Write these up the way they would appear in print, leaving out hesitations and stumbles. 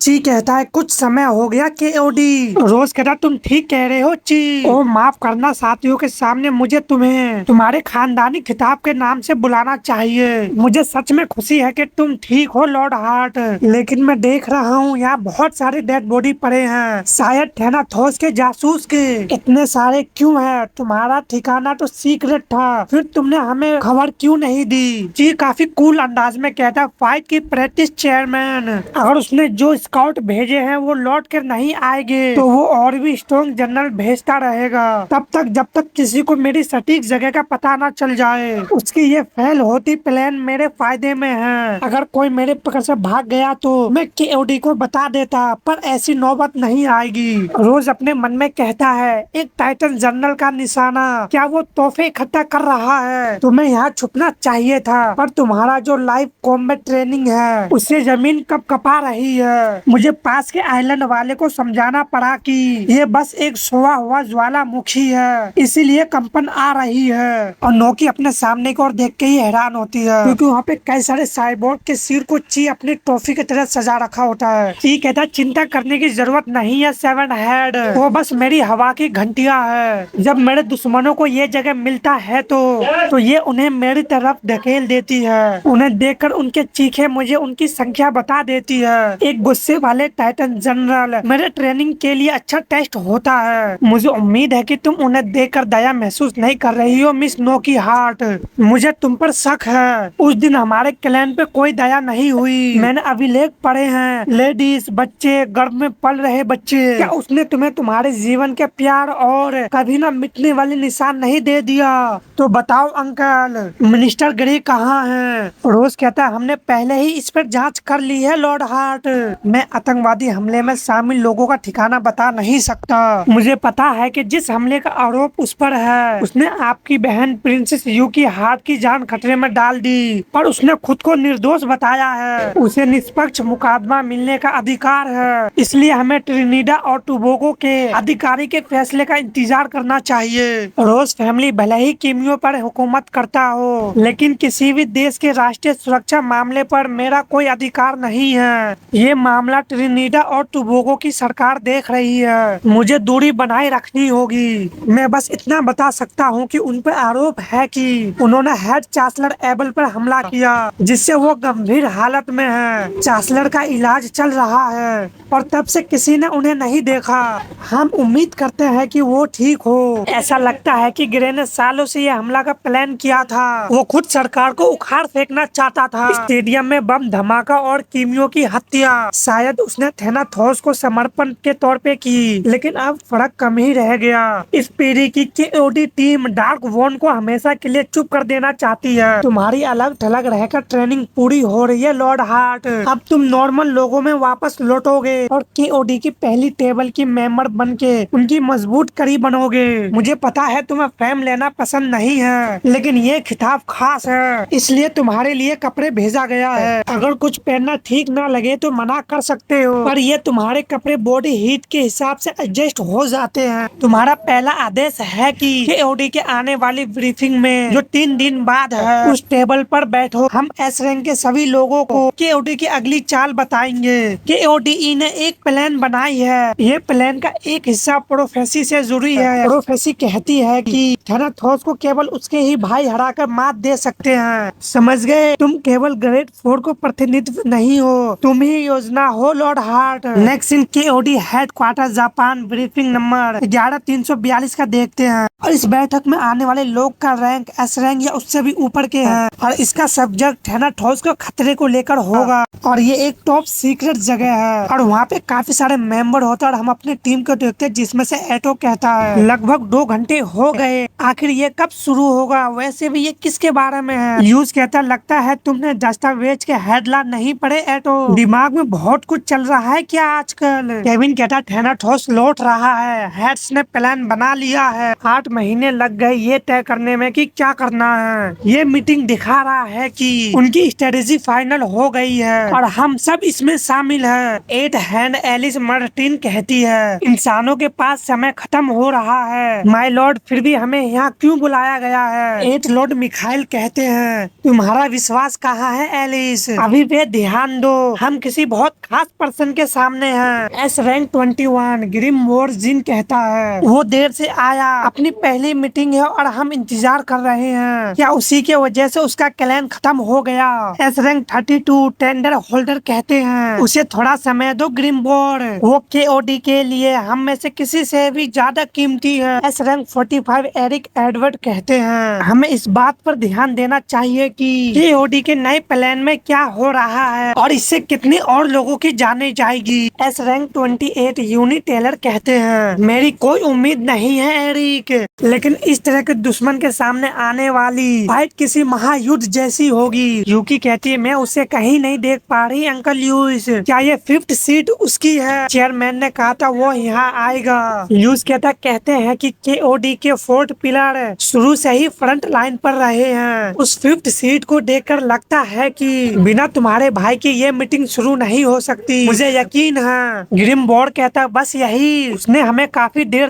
ची कहता है कुछ समय हो गया केओडी। रोज कहता तुम ठीक कह रहे हो ची। ओ माफ करना साथियों के सामने मुझे तुम्हें तुम्हारे खानदानी खिताब के नाम से बुलाना चाहिए। मुझे सच में खुशी है कि तुम ठीक हो लॉर्ड हार्ट, लेकिन मैं देख रहा हूँ यहाँ बहुत सारे डेड बॉडी पड़े हैं, शायद थैनाथोस के जासूस के। इतने सारे क्यों है? तुम्हारा ठिकाना तो सीक्रेट था, फिर तुमने हमें खबर क्यों नहीं दी? जी काफी कूल अंदाज में कहता फाइट की प्रैक्टिस चेयरमैन, अगर उसने जो स्काउट भेजे हैं वो लौट कर नहीं आएंगे तो वो और भी स्ट्रॉन्ग जनरल भेजता रहेगा तब तक जब तक किसी को मेरी सटीक जगह का पता ना चल जाए। उसकी ये फेल होती प्लान मेरे फायदे में है। अगर कोई मेरे पकड़ से भाग गया तो मैं केओडी को बता देता, पर ऐसी नौबत नहीं आएगी। रोज अपने मन में कहता है एक टाइटन जनरल का निशाना, क्या वो तोहफे इकट्ठा कर रहा है? तुम्हें यहाँ छुपना चाहिए था, पर तुम्हारा जो लाइव कॉम्बैट ट्रेनिंग है उससे जमीन कब कपा रही है। मुझे पास के आइलैंड वाले को समझाना पड़ा कि ये बस एक सोया हुआ ज्वालामुखी है, इसीलिए कंपन आ रही है। और नोकी अपने सामने को और देख के ही हैरान होती है, क्योंकि वहाँ पे कई सारे साइबोर्ग के सिर को ची अपनी टॉफी की तरह सजा रखा होता है। ची कहता चिंता करने की जरूरत नहीं है सेवन हेड, वो बस मेरी हवा की घंटिया है। जब मेरे दुश्मनों को ये जगह मिलता है तो ये उन्हें मेरी तरफ धकेल देती है। उन्हें देखकर उनके चीखे मुझे उनकी संख्या बता देती है। एक गुस्से वाले टाइटन जनरल मेरे ट्रेनिंग के लिए अच्छा टेस्ट होता है। मुझे उम्मीद है कि तुम उन्हें देखकर दया महसूस नहीं कर रही हो मिस नोकी हार्ट। मुझे तुम पर शक है, उस दिन हमारे क्लैन पे कोई दया नहीं हुई। मैंने अभिलेख पढ़े हैं, लेडीज, बच्चे, गर्भ में पल रहे बच्चे। क्या उसने तुम्हें तुम्हारे जीवन के प्यार और कभी न मिटने वाले निशान नहीं दे दिया? तो बताओ अंकल, मिनिस्टर ग्रे कहाँ है? रोज कहता है हमने पहले ही इस पर जांच कर ली है लॉर्ड हार्ट। मैं आतंकवादी हमले में शामिल लोगों का ठिकाना बता नहीं सकता। मुझे पता है कि जिस हमले का आरोप उस पर है उसने आपकी बहन प्रिंसेस यूकी हार्ट की जान खतरे में डाल दी, पर उसने खुद को निर्दोष बताया है। उसे निष्पक्ष मुकदमा मिलने का अधिकार है, इसलिए हमें ट्रिनिडा और टोबैगो के अधिकारी के फैसले का इंतजार करना चाहिए। रोज फैमिली भले ही कीमियो पर हुकूमत करता हो, लेकिन किसी भी देश के राष्ट्रीय सुरक्षा मामले पर मेरा कोई अधिकार नहीं है। ये मामला ट्रिनिडा और टोबैगो की सरकार देख रही है, मुझे दूरी बनाए रखनी होगी। मैं बस इतना बता सकता हूँ कि उन पर आरोप है कि उन्होंने हेड चांसलर एबल पर हमला किया, जिससे वो गंभीर हालत में है। चांसलर का इलाज चल रहा है और तब से किसी ने उन्हें नहीं देखा। हम उम्मीद करते हैं कि वो ठीक हो। ऐसा लगता है कि ग्रे ने सालों से ये हमला का प्लान किया था। वो खुद सरकार को उखाड़ फेंकना चाहता था। स्टेडियम में बम धमाका और कीमियो की हत्या शायद उसने थैनाथोस को समर्पण के तौर पे की, लेकिन अब फर्क कम ही रह गया। इस पीढ़ी की केओडी टीम डार्क वॉन को हमेशा के लिए चुप कर देना चाहती है। तुम्हारी अलग थलग रहकर ट्रेनिंग पूरी हो रही है लॉर्ड हार्ट, अब तुम नॉर्मल लोगों में वापस लौटोगे और केओडी की पहली टेबल की मेंबर बनके उनकी मजबूत कड़ी बनोगे। मुझे पता है तुम्हें फेम लेना पसंद नहीं है, लेकिन ये खिताब खास है, इसलिए तुम्हारे लिए कपड़े भेजा गया है। अगर कुछ पहनना ठीक ना लगे तो मना कर सकते हो, पर ये तुम्हारे कपड़े बॉडी हीट के हिसाब से एडजस्ट हो जाते हैं। तुम्हारा पहला आदेश है कि केओडी के आने वाली ब्रीफिंग में जो 3 दिन बाद है उस टेबल पर बैठो। हम एस रैंक के सभी लोगों को केओडी की अगली चाल बताएंगे। केओडी ने एक प्लान बनाई है, ये प्लान का एक हिस्सा प्रोफेसी से जुड़ी है। प्रोफेसी कहती है कि थैनाथोस को केवल उसके ही भाई हराकर मात दे सकते हैं। समझ गए? तुम केवल ग्रेट 4 को प्रतिनिधित्व नहीं हो, तुम ही योजना हो lord heart. Next in KOD headquarter Japan briefing number 11342 का देखते हैं। और इस बैठक में आने वाले लोग का रैंक एस रैंक या उससे भी ऊपर के हैं, और इसका सब्जेक्ट थैनाथोस को खतरे को लेकर होगा। और ये एक टॉप सीक्रेट जगह है और वहाँ पे काफी सारे मेंबर होते हैं। और हम अपनी टीम को देखते हैं जिसमें से एटो कहता है लगभग 2 घंटे हो गए, आखिर ये कब शुरू होगा? वैसे भी ये किसके बारे में है? यूज कहता लगता है तुमने दस्तावेज के हेडलाइन नहीं पढ़े एटो, दिमाग में बहुत कुछ चल रहा है क्या आजकल? केविन कहता थैनाथोस लौट रहा है, हेड्स ने प्लान बना लिया है। 8 महीने लग गए ये तय करने में कि क्या करना है। ये मीटिंग दिखा रहा है कि उनकी स्ट्रेटेजी फाइनल हो गई है और हम सब इसमें शामिल है। 8 हैंड एलिस मार्टिन कहती है इंसानों के पास समय खत्म हो रहा है माय लॉर्ड, फिर भी हमें यहाँ क्यों बुलाया गया है? 8 लॉर्ड मिखाइल कहते हैं तुम्हारा विश्वास कहाँ है एलिस? अभी पे ध्यान दो, हम किसी बहुत खास पर्सन के सामने है। एस रैंक 21 ग्रिमवोर्ड जिन कहता है वो देर से आया, अपनी पहली मीटिंग है और हम इंतजार कर रहे हैं। क्या उसी के वजह से उसका क्लैन खत्म हो गया? एस रैंक 32 टेंडर होल्डर कहते हैं उसे थोड़ा समय दो ग्रिमवोर्ड, वो केओडी के लिए हम में से किसी से भी ज्यादा कीमती है। एस रैंक 45 एरिक एडवर्ड कहते हैं हमें इस बात पर ध्यान देना चाहिए कि केओडी के नए प्लान में क्या हो रहा है और इससे कितने और लोगों की जाने जाएगी। एस रैंक 28 यूनी टेलर कहते हैं मेरी कोई उम्मीद नहीं है एरिक, लेकिन इस तरह के दुश्मन के सामने आने वाली फाइट किसी महायुद्ध जैसी होगी। यूकी कहती है मैं उसे कहीं नहीं देख पा रही अंकल ल्यूइस, क्या ये 5th सीट उसकी है? चेयरमैन ने कहा था वो यहाँ आएगा। ल्यूइस कहते हैं कि केओडी के 4th पिलर शुरू से ही फ्रंट लाइन पर रहे हैं। उस 5th सीट को देखकर लगता है कि बिना तुम्हारे भाई की ये मीटिंग शुरू नहीं हो सकती, मुझे यकीन है। ग्रिमवोर्ड कहता बस यही, उसने हमें काफी देर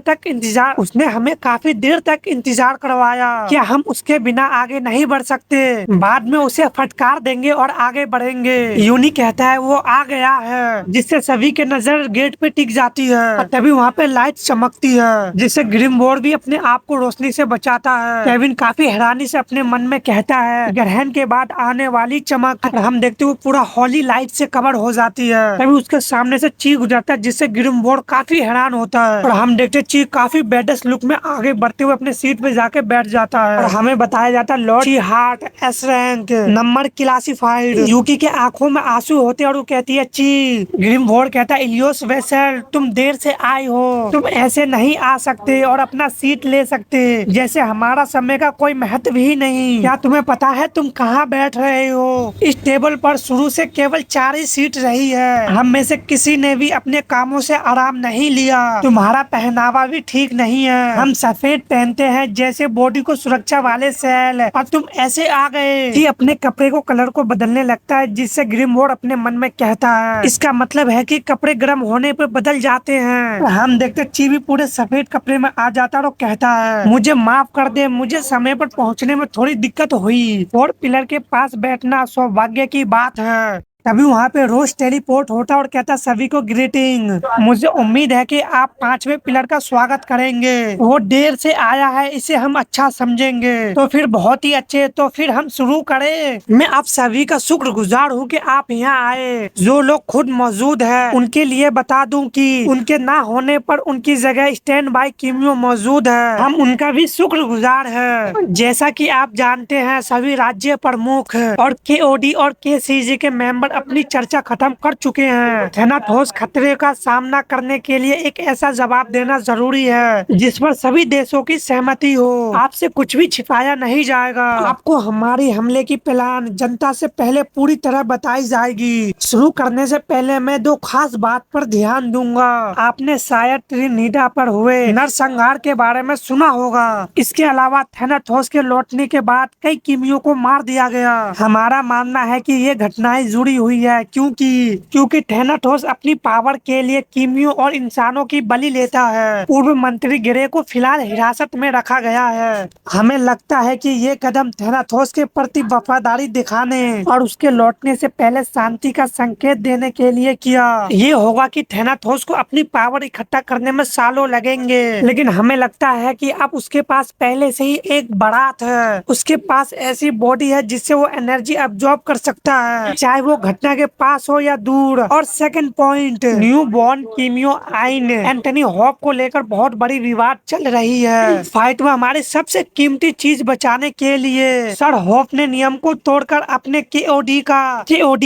तक इंतजार करवाया, क्या हम उसके बिना आगे नहीं बढ़ सकते? बाद में उसे फटकार देंगे और आगे बढ़ेंगे। यूनी कहता है वो आ गया है, जिससे सभी के नजर गेट पे टिक जाती है और तभी वहाँ पे लाइट चमकती है, जिससे ग्रिमवोर्ड भी अपने आप को रोशनी से बचाता है। केविन काफी हैरानी से अपने मन में कहता है ग्रहण के बाद आने वाली चमक, और हम देखते हुए पूरा हॉली लाइट से कवर हो जाती है। तभी उसके सामने से चीक गुजरता है, जिससे ग्रिमवोर्ड काफी हैरान होता है और हम देखते चीक काफी बेडस लुक में आगे बढ़ते हुए अपने सीट पे जाके बैठ जाता है और हमें बताया जाता है लॉर्ड ची heart S rank number classified. Yuki के आंखों में आंसू होते और वो कहती है ची। ग्रिमवोर्ड कहता है इलियोस वेसल तुम देर से आए हो, तुम ऐसे नहीं आ सकते और अपना सीट ले सकते जैसे हमारा समय का कोई महत्व ही नहीं। क्या तुम्हें पता है तुम कहाँ बैठ रहे हो? इस टेबल पर शुरू से केवल 4 ही सीट रही है, हम में से किसी ने भी अपने कामों से आराम नहीं लिया। तुम्हारा पहनावा भी ठीक नहीं है, हम सफेद पहनते हैं जैसे बॉडी को सुरक्षा वाले सेल, और तुम ऐसे आ गए कि अपने कपड़े को कलर को बदलने लगता है, जिससे ग्रिमवोर्ड अपने मन में कहता है इसका मतलब है कि कपड़े गर्म होने पर बदल जाते हैं। हम देखते ची भी पूरे सफेद कपड़े में आ जाता है और कहता है मुझे माफ कर दे, मुझे समय पर पहुंचने में थोड़ी दिक्कत हुई। 4th पिलर के पास बैठना सौभाग्य की बात है। तभी वहाँ पे रोज टेलीपोर्ट होता और कहता सभी को ग्रीटिंग, मुझे उम्मीद है कि आप 5वें पिलर का स्वागत करेंगे। वो देर से आया है, इसे हम अच्छा समझेंगे। तो फिर बहुत ही अच्छे, तो फिर हम शुरू करें। मैं आप सभी का शुक्रगुजार हूँ कि आप यहाँ आए। जो लोग खुद मौजूद है उनके लिए बता दूं कि उनके ना होने पर उनकी जगह स्टैंड बाय किमियो मौजूद है, हम उनका भी शुक्रगुजार है। जैसा कि आप जानते हैं सभी राज्य प्रमुख और केओडी और केसीजी के मेंबर अपनी चर्चा खत्म कर चुके हैं। थेनाथोस खतरे का सामना करने के लिए एक ऐसा जवाब देना जरूरी है जिस पर सभी देशों की सहमति हो। आपसे कुछ भी छिपाया नहीं जाएगा। आपको हमारी हमले की प्लान जनता से पहले पूरी तरह बताई जाएगी। शुरू करने से पहले मैं 2 खास बात पर ध्यान दूंगा। आपने शायद ट्रिनिडा पर हुए नरसंहार के बारे में सुना होगा। इसके अलावा थेनाथोस के लौटने के बाद कई किमियों को मार दिया गया। हमारा मानना है कि ये घटनाएं जुड़ी हुई है क्योंकि थेनाथोस अपनी पावर के लिए किमियो और इंसानों की बलि लेता है। पूर्व मंत्री ग्रे को फिलहाल हिरासत में रखा गया है। हमें लगता है कि ये कदम थेनाथोस के प्रति वफादारी दिखाने और उसके लौटने से पहले शांति का संकेत देने के लिए किया। ये होगा कि थेनाथोस को अपनी पावर इकट्ठा करने में सालों लगेंगे, लेकिन हमें लगता है कि अब उसके पास पहले से ही एक बारात है। उसके पास ऐसी बॉडी है जिससे वो एनर्जी अब्सॉर्ब कर सकता है, चाहे वो घटना के पास हो या दूर। और सेकंड पॉइंट, न्यू बॉर्न किमियो आइन एंथनी हॉप को लेकर बहुत बड़ी विवाद चल रही है। फाइट में हमारे सबसे कीमती चीज बचाने के लिए सर हॉप ने नियम को तोड़कर अपने केओडी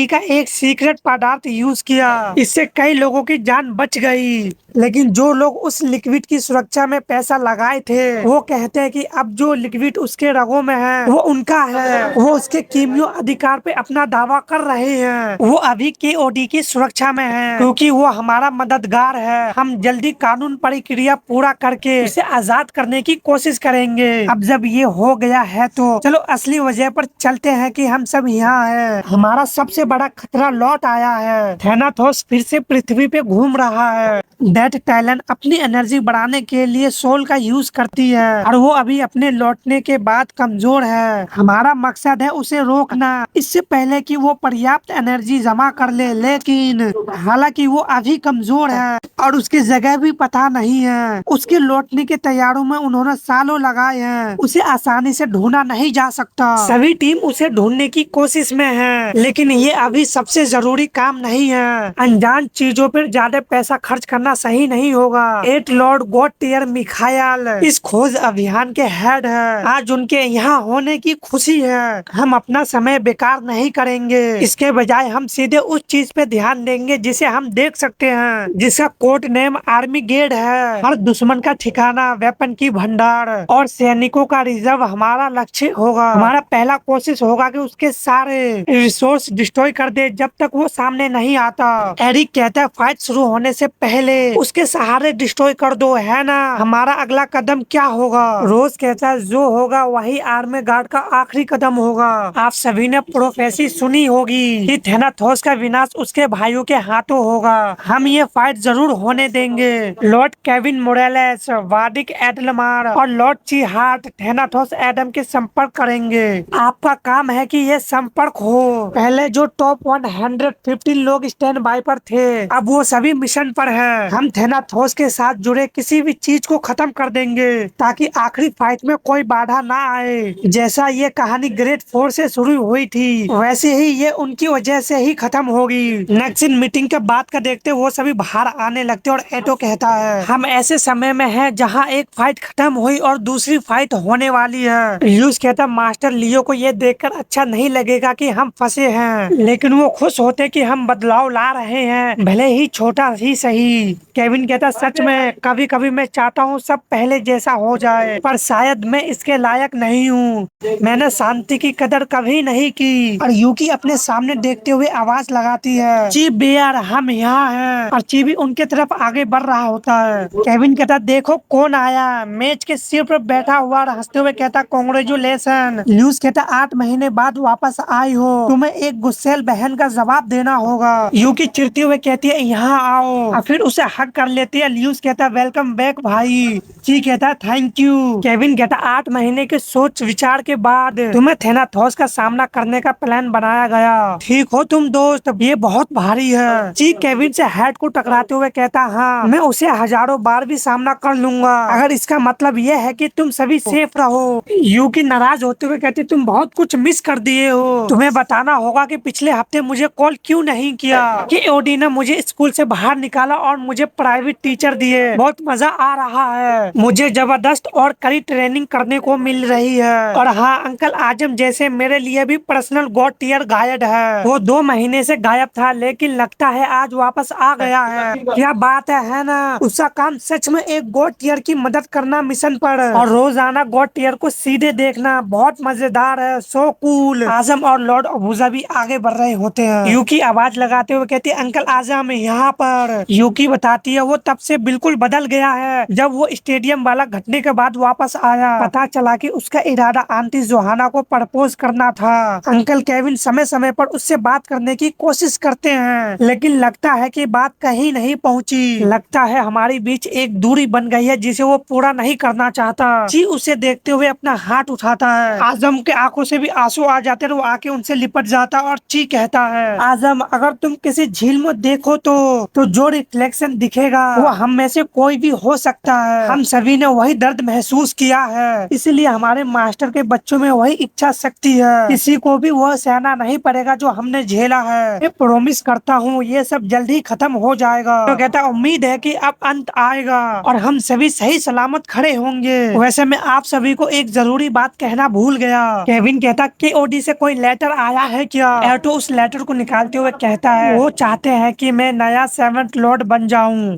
का एक सीक्रेट पदार्थ यूज किया। इससे कई लोगों की जान बच गई, लेकिन जो लोग उस लिक्विड की सुरक्षा में पैसा लगाए थे वो कहते हैं कि अब जो लिक्विड उसके रगों में है वो उनका है। वो उसके कीमियो अधिकार पे अपना दावा कर रहे हैं। वो अभी केओडी की सुरक्षा में है क्योंकि वो हमारा मददगार है। हम जल्दी कानून प्रक्रिया पूरा करके उसे आजाद करने की कोशिश करेंगे। अब जब ये हो गया है तो चलो असली वजह पर चलते हैं कि हम सब यहाँ हैं। हमारा सबसे बड़ा खतरा लौट आया है। थेनाथोस फिर से पृथ्वी पे घूम रहा है। डेथ टैलेंट अपनी एनर्जी बढ़ाने के लिए सोल का यूज करती है और वो अभी अपने लौटने के बाद कमजोर है। हमारा मकसद है उसे रोकना इससे पहले कि वो पर्याप्त एनर्जी जमा कर ले, लेकिन हालांकि वो अभी कमजोर है और उसकी जगह भी पता नहीं है। उसके लौटने के तैयारों में उन्होंने सालों लगाए हैं। उसे आसानी से ढूंढा नहीं जा सकता। सभी टीम उसे ढूंढने की कोशिश में है, लेकिन ये अभी सबसे जरूरी काम नहीं है। अनजान चीजों पर ज्यादा पैसा खर्च करना सही नहीं होगा। एट लॉर्ड गॉडटियर मिखायल इस खोज अभियान के हेड है। आज उनके यहाँ होने की खुशी है। हम अपना समय बेकार नहीं करेंगे। इसके बजाय हम सीधे उस चीज पे ध्यान देंगे जिसे हम देख सकते हैं, जिसका कोड नेम आर्मी गेट है। हर दुश्मन का ठिकाना, वेपन की भंडार और सैनिकों का रिजर्व हमारा लक्ष्य होगा। हमारा पहला कोशिश होगा कि उसके सारे रिसोर्स डिस्ट्रॉय कर दे जब तक वो सामने नहीं आता। एरिक कहता है फाइट शुरू होने से पहले उसके सहारे डिस्ट्रॉय कर दो, है ना? हमारा अगला कदम क्या होगा? रोज कहता है जो होगा वही आर्मी गार्ड का आखिरी कदम होगा। आप सभी ने प्रोफेसी सुनी होगी कि थेनाथोस का विनाश उसके भाइयों के हाथों होगा। हम ये फाइट जरूर होने देंगे। लॉर्ड केविन मोरेलेस, वाडिक एडलमार और लॉर्ड ची हार्ट थेनाथोस एडम के संपर्क करेंगे। आपका काम है कि ये संपर्क हो। पहले जो टॉप 115 लोग स्टैंड बाय पर थे, अब वो सभी मिशन पर हैं। हम थेनाथोस के साथ जुड़े किसी भी चीज को खत्म कर देंगे ताकि आखिरी फाइट में कोई बाधा ना आए। जैसा ये कहानी ग्रेट फोर से शुरू हुई थी, वैसे ही ये उनकी वजह से ही खत्म होगी। नेक्स्ट मीटिंग के बाद का देखते वो सभी बाहर आने लगते और एटो कहता है हम ऐसे समय में हैं जहां एक फाइट खत्म हुई और दूसरी फाइट होने वाली है। ल्यूस कहता मास्टर लियो को ये देखकर अच्छा नहीं लगेगा कि हम फंसे हैं, लेकिन वो खुश होते कि हम बदलाव ला रहे हैं, भले ही छोटा ही सही। केविन कहता सच में कभी कभी मैं चाहता हूँ सब पहले जैसा हो जाए, पर शायद मैं इसके लायक नहीं हूँ। मैंने शांति की कदर कभी नहीं की। और यूकी अपने सामने देखते हुए आवाज लगाती है चीफ बेयर हम यहाँ हैं, और ची भी उनके तरफ आगे बढ़ रहा होता है। केविन कहता देखो कौन आया। मेज के सिर पर बैठा हुआ हंसते हुए कहता कांग्रेचुलेशन। ल्यूस कहता 8 महीने बाद वापस आई हो, तुम्हें एक गुस्सेल बहन का जवाब देना होगा। यूकी चिढ़ती हुए कहती है यहाँ आओ, और फिर उसे हक कर लेती है। ल्यूस कहता वेलकम बैक भाई। ची कहता थैंक यू। केविन कहता 8 महीने के सोच विचार के बाद तुम्हें थेनाथोस का सामना करने का प्लान बनाया गया। ठीक हो तुम दोस्त, ये बहुत भारी है। ची केविन से हेड को टकराते हुए कहता हाँ मैं उसे हजारों बार भी सामना कर लूंगा, अगर इसका मतलब ये है कि तुम सभी सेफ रहो। यूकी नाराज होते हुए कहती तुम बहुत कुछ मिस कर दिए हो। तुम्हें बताना होगा कि पिछले हफ्ते मुझे कॉल क्यों नहीं किया, कि ओडी ने मुझे स्कूल से बाहर निकाला और मुझे प्राइवेट टीचर दिए। बहुत मजा आ रहा है, मुझे जबरदस्त और कड़ी ट्रेनिंग करने को मिल रही है। और हाँ अंकल आजम जैसे मेरे लिए भी पर्सनल गॉड टियर गाइड है। वो 2 महीने से गायब था, लेकिन लगता है आज वापस आ गया है। क्या बात है ना? उसका काम सच में एक गॉड टियर की मदद करना मिशन पर, और रोजाना गॉड टियर को सीधे देखना बहुत मजेदार है। So cool. आजम और लॉर्ड अबूजा भी आगे बढ़ रहे होते हैं। यूकी आवाज लगाते हुए कहती है अंकल आजम यहाँ पर। यूकी बताती है वो तब से बिल्कुल बदल गया है जब वो स्टेडियम वाला घटने के बाद वापस आया। पता चला कि उसका इरादा आंटी जोहाना को प्रपोज करना था। अंकल केविन समय समय पर उससे बात करने की कोशिश करते हैं, लेकिन लगता है कि बात कहीं नहीं पहुंची। लगता है हमारी बीच एक दूरी बन गई है जिसे वो पूरा नहीं करना चाहता। जी उसे देखते हुए अपना हाथ उठाता है। आजम के आंखों से भी आंसू आ जाते हैं, वो आके उनसे लिपट जाता और ची कहता है आजम अगर तुम किसी झील में देखो तो जो रिफ्लेक्शन दिखेगा वो हम में से कोई भी हो सकता है। हम सभी ने वही दर्द महसूस किया है, इसलिए हमारे मास्टर के बच्चों में वही इच्छा शक्ति है। किसी को भी वह सहना नहीं पड़ेगा जो हमने झेला है। मैं प्रॉमिस करता हूँ ये सब जल्दी खत्म हो जाएगा। तो कहता उम्मीद है कि अब अंत आएगा और हम सभी सही सलामत खड़े होंगे। वैसे मैं आप सभी को एक जरूरी बात कहना भूल गया। केविन कहता कि ओडी से कोई लेटर आया है क्या? एटो उस लेटर को निकालते हुए कहता है वो चाहते हैं कि मैं नया 7th लॉर्ड बन जाऊं।